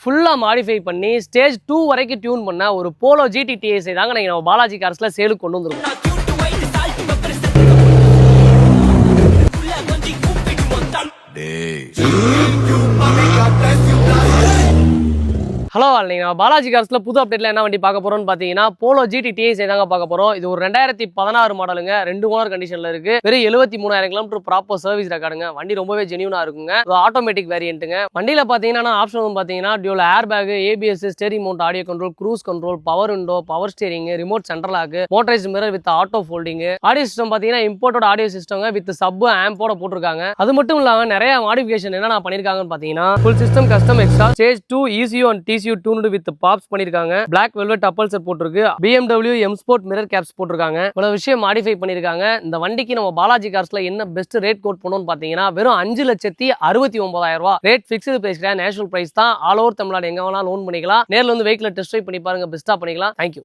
ஃபுல்லா மாடிஃபை பண்ணி ஸ்டேஜ் 2 வரைக்கும் டியூன் பண்ண ஒரு போலோ GT TSI தாங்க நீங்க நம்ம பாலாஜி கார்ஸ்ல சேலுக்கு கொண்டு வந்திருக்கோம். ஹலோ நீங்க பாலாஜி கார்ஸ்ல புது அப்டேட்ல என்ன வண்டி பார்க்க போறோம்னு பாத்தீங்கன்னா போலோ GT TSI தாங்க பார்க்க போறோம். இது ஒரு 2016 மாடலுங்க, 2 ஓனர் கண்டிஷன்ல இருக்கு. வெறும் 73,000 கிலோமீட்டர் ப்ராப்பர் சர்வீஸ் ரெக்கார்டுங்க. வண்டி ரொம்பவே ஜெனியூனா இருக்குங்க. ஆட்டோமேட்டிக் வேரியன்ட்டுங்க. வண்டியில பாத்தீங்கன்னா ஆப்ஷன் பாத்தீங்கன்னா dual air bag, ABS, steering mount audio control, cruise control, power window, power steering, remote central lock, motorised mirror with auto folding. Audio system பாத்தீங்கன்னா இம்போர்ட்டட் ஆடியோ சிஸ்டம்ங்க வித் சப் ஆம்போட போட்டிருக்காங்க. அது மட்டும் இல்லாம நிறைய மாடிஃபிகேஷன் என்ன பண்ணிருக்காங்கன்னு பாத்தீங்கன்னா full system custom extra stage 2 ECU and TCU tuned with pops பண்ணிருக்காங்க. Black velvet upholster போட்டுருக்கு. BMW M Sport mirror caps போட்டுருக்காங்க. இவ்வளவு விஷயம் மாடிஃபை பண்ணிருக்காங்க. இந்த வண்டிக்கு நம்ம பாலாஜி கார்ஸ்ல என்ன பெஸ்ட் ரேட் கோட் பண்ணோம்னு பாத்தீங்கன்னா வெறும் 5,69,000 ரூபாய். ரேட் ஃபிக்ஸ்டு பிரைஸ் கிடையாது, நேஷனல் பிரைஸ் தான். ஆல் ஓவர் தமிழ்நாடு எங்க வேணாலும் லோன் பண்ணிக்கலாம். நேர்ல வந்து வெஹிக்கிள் டெஸ்ட் ட்ரைவ் பண்ணி பாருங்க, பெஸ்டா பண்ணிக்கலாம். தேங்க்யூ.